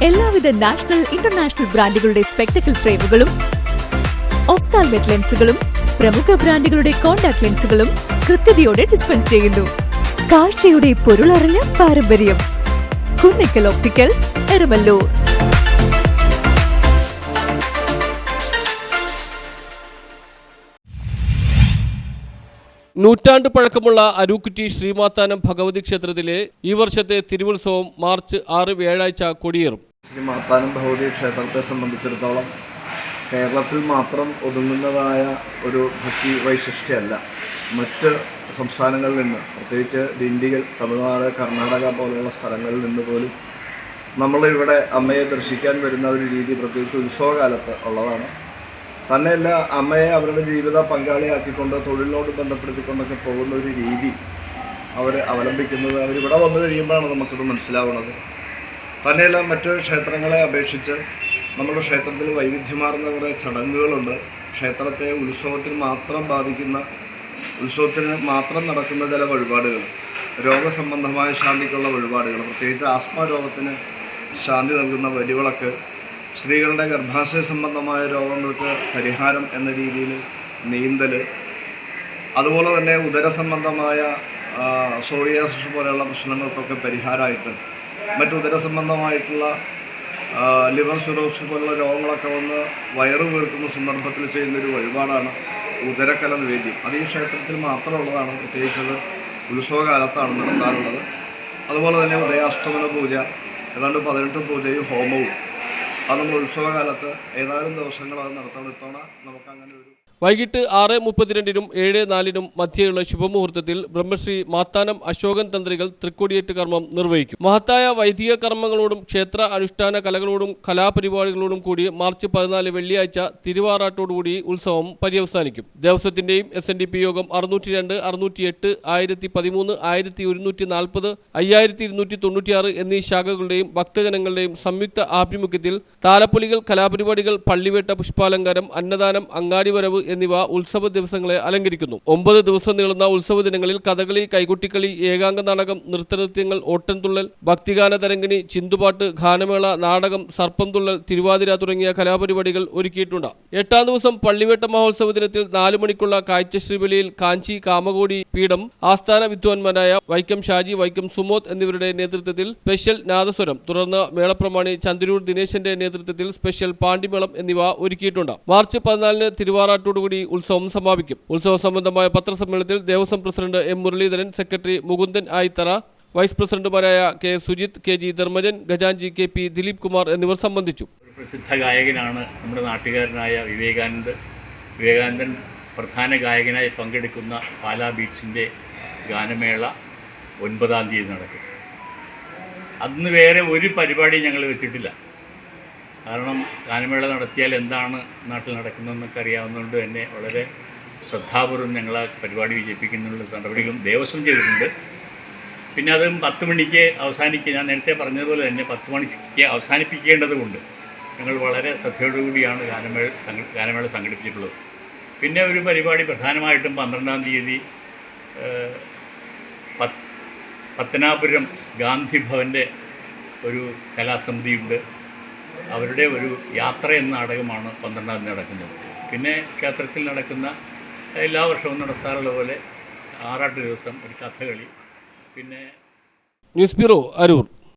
എല്ലാവിധ national international ബ്രാൻഡുകളുടെ spectacle ഫ്രെയിമുകളും ഒഫ്താൽമെറ്റ് ലെൻസുകളും പ്രമുഖ ബ്രാൻഡുകളുടെ കോൺടാക്ട് ലെൻസുകളും കൃത്യതയോടെ ഡിസ്പെൻസ് ചെയ്യുന്നു. കാഴ്ചയുടെ പൊരുളറിഞ്ഞ പാരമ്പര്യം. കുന്നിക്കൽ ഒപ്റ്റിക്കൽസ്, എരമല്ലൂർ. നൂറ്റാണ്ട് പഴക്കമുള്ള അരൂക്കുറ്റി ശ്രീമാത്താനം ഭഗവതി ക്ഷേത്രത്തിലെ ഈ വർഷത്തെ തിരുവുത്സവം മാർച്ച് 6 വ്യാഴാഴ്ച കൊടിയേറും. ശ്രീമാത്താനം ഭഗവതി ക്ഷേത്രത്തെ സംബന്ധിച്ചിടത്തോളം കേരളത്തിൽ മാത്രം ഒതുങ്ങുന്നതായ ഒരു ഭക്തി വൈശിഷ്ട്യമല്ല. മറ്റ് സംസ്ഥാനങ്ങളിൽ നിന്ന്, പ്രത്യേകിച്ച് ദിണ്ടിഗൽ, തമിഴ്നാട്, കർണാടക പോലെയുള്ള സ്ഥലങ്ങളിൽ നിന്ന് പോലും നമ്മളിവിടെ അമ്മയെ ദർശിക്കാൻ വരുന്ന ഒരു രീതി പ്രത്യേകിച്ച് ഉത്സവകാലത്ത് ഉള്ളതാണ്. തന്നെയല്ല, അമ്മയെ അവരുടെ ജീവിത പങ്കാളിയാക്കിക്കൊണ്ട് തൊഴിലിനോട് ബന്ധപ്പെടുത്തിക്കൊണ്ടൊക്കെ പോകുന്ന ഒരു രീതി അവർ അവലംബിക്കുന്നത് അവരിവിടെ വന്നു കഴിയുമ്പോഴാണ് നമുക്കത് മനസ്സിലാവുന്നത്. തന്നെയല്ല, മറ്റ് ക്ഷേത്രങ്ങളെ അപേക്ഷിച്ച് നമ്മുടെ ക്ഷേത്രത്തിൽ വൈവിധ്യമാർന്ന കുറേ ചടങ്ങുകളുണ്ട്. ക്ഷേത്രത്തെ ഉത്സവത്തിന് മാത്രം ബാധിക്കുന്ന, ഉത്സവത്തിന് മാത്രം നടക്കുന്ന ചില വഴിപാടുകൾ, രോഗസംബന്ധമായ ശാന്തിക്കുള്ള വഴിപാടുകൾ, പ്രത്യേകിച്ച് ആസ്മ രോഗത്തിന് ശാന്തി നൽകുന്ന വരിവിളക്ക്, സ്ത്രീകളുടെ ഗർഭാശയ സംബന്ധമായ രോഗങ്ങൾക്ക് പരിഹാരം എന്ന രീതിയിൽ നീന്തൽ, അതുപോലെ തന്നെ ഉദരസംബന്ധമായ സോറിയാസിസ് പോലെയുള്ള പ്രശ്നങ്ങൾക്കൊക്കെ പരിഹാരമായിട്ട് മറ്റ് ഉദരസംബന്ധമായിട്ടുള്ള ലിവർ സിറോസിസ് പോലുള്ള രോഗങ്ങളൊക്കെ വന്ന് വയറ് വീർക്കുന്ന സന്ദർഭത്തിൽ ചെയ്യുന്നൊരു വഴിപാടാണ് ഉദരക്കല നിവേദ്യം. അത് ഈ ക്ഷേത്രത്തിൽ മാത്രമുള്ളതാണ്, പ്രത്യേകിച്ചത് ഉത്സവകാലത്താണ് നടത്താറുള്ളത്. അതുപോലെ തന്നെ ഉദയാസ്തമന പൂജ, ഏതാണ്ട് 18 പൂജയും ഹോമവും അത് നമ്മൾ ഉത്സവകാലത്ത് ഏതാനും ദിവസങ്ങൾ അത് നടത്താൻ ഇത്തവണ നമുക്കങ്ങനെ ഒരു വൈകിട്ട് 6:32-നും 7:04-നും മധ്യയുള്ള ശുഭമുഹൂർത്തത്തിൽ ബ്രഹ്മശ്രീ മാത്താനം അശോകൻ തന്ത്രികൾ തൃക്കൊടിയേറ്റ് കർമ്മം നിർവഹിക്കും. മഹത്തായ വൈദിക കർമ്മങ്ങളോടും ക്ഷേത്ര അനുഷ്ഠാന കലകളോടും കലാപരിപാടികളോടും കൂടി മാർച്ച് 14 വെള്ളിയാഴ്ച തിരുവാറാട്ടോടുകൂടി ഉത്സവം പര്യവസാനിക്കും. ദേവസ്വത്തിന്റെയും SNDP യോഗം 602, 608, 1013, 1140, 5296 എന്നീ ശാഖകളുടെയും ഭക്തജനങ്ങളുടെയും സംയുക്ത ആഭിമുഖ്യത്തിൽ താലപ്പൊലികൾ, കലാപരിപാടികൾ, പള്ളിവേട്ട, പുഷ്പാലങ്കാരം, അന്നദാനം, അങ്ങാടിവരവ് എന്നിവ ഉത്സവ ദിവസങ്ങളെ അലങ്കരിക്കുന്നു. 9 ദിവസം നീളുന്ന ഉത്സവ ദിനങ്ങളിൽ കഥകളി, കൈകൊട്ടിക്കളി, ഏകാംഗ നാടകം, നൃത്തനൃത്യങ്ങൾ, ഓട്ടൻതുള്ളൽ, ഭക്തിഗാന തരംഗിണി, ചിന്തുപാട്ട്, ഗാനമേള, നാടകം, സർപ്പം തുള്ളൽ, തിരുവാതിര തുടങ്ങിയ കലാപരിപാടികൾ ഒരുക്കിയിട്ടുണ്ട്. 8ാം ദിവസം പള്ളിവേട്ട മഹോത്സവ ദിനത്തിൽ 4 മണിക്കുള്ള കാഴ്ചശ്രീബലിയിൽ കാഞ്ചി കാമകോടി പീഠം ആസ്ഥാന വിദ്വാൻമാരായ വൈക്കം ഷാജി, വൈക്കം സുമോദ് എന്നിവരുടെ നേതൃത്വത്തിൽ സ്പെഷ്യൽ നാദസ്വരം, തുടർന്ന് മേളപ്രമാണി ചന്ദ്രൂർ ദിനേശന്റെ നേതൃത്വത്തിൽ സ്പെഷ്യൽ പാണ്ടിമേളം എന്നിവ ഒരുക്കിയിട്ടുണ്ട്. മാർച്ച് 14-ന് തിരുവാറാട്ടോടുകൂടി ഉത്സവം സമാപിക്കും. ഉത്സവ സംബന്ധമായ പത്രസമ്മേളനത്തിൽ Devaswom president M. Muraleedharan, secretary Mukundan Ayithara, vice പ്രസിഡന്റുമാരായ K. സുജിത്, KG ധർമ്മജൻ, ഖജാൻജി KP ദിലീപ് കുമാർ എന്നിവർ സംബന്ധിച്ചു. പ്രസിദ്ധ ഗായകനാണ് നമ്മുടെ നാട്ടുകാരനായ വിവേകാനന്ദൻ പ്രധാന ഗായകനായി പങ്കെടുക്കുന്ന പാലാ ബീച്ചിൻ്റെ ഗാനമേള 9-ാം തീയതി നടക്കും. അന്ന് വേറെ ഒരു പരിപാടി ഞങ്ങൾ വെച്ചിട്ടില്ല. കാരണം ഗാനമേള നടത്തിയാൽ എന്താണ് നാട്ടിൽ നടക്കുന്നതെന്നൊക്കെ അറിയാവുന്നതുകൊണ്ട് തന്നെ വളരെ ശ്രദ്ധാപൂർവ്വം ഞങ്ങൾ ആ പരിപാടി വിജയിപ്പിക്കുന്നുള്ള നടപടികളും ദേവസ്വം ചെയ്തിട്ടുണ്ട്. പിന്നെ അത് 10 മണിക്ക് അവസാനിക്കുക, ഞാൻ നേരത്തെ പറഞ്ഞതുപോലെ തന്നെ 10 മണിക്ക് അവസാനിപ്പിക്കേണ്ടതുകൊണ്ട് ഞങ്ങൾ വളരെ ശ്രദ്ധയോടുകൂടിയാണ് ഗാനമേള സംഘടിപ്പിച്ചിട്ടുള്ളത്. പിന്നെ ഒരു പരിപാടി പ്രധാനമായിട്ടും 12-ാം തീയതി പത്തനാപുരം ഗാന്ധി ഭവൻ്റെ ഒരു കലാസമിതിയുണ്ട്. അവരുടെ ഒരു യാത്ര എന്ന നാടകമാണ് 12-ാം തീയതി നടക്കുന്നത്. പിന്നെ ക്ഷേത്രത്തിൽ നടക്കുന്ന എല്ലാ വർഷവും നടത്താറുള്ള പോലെ ആറാട്ട് ദിവസം ഒരു കഥകളി. പിന്നെ ന്യൂസ് ബ്യൂറോ, അരൂർ.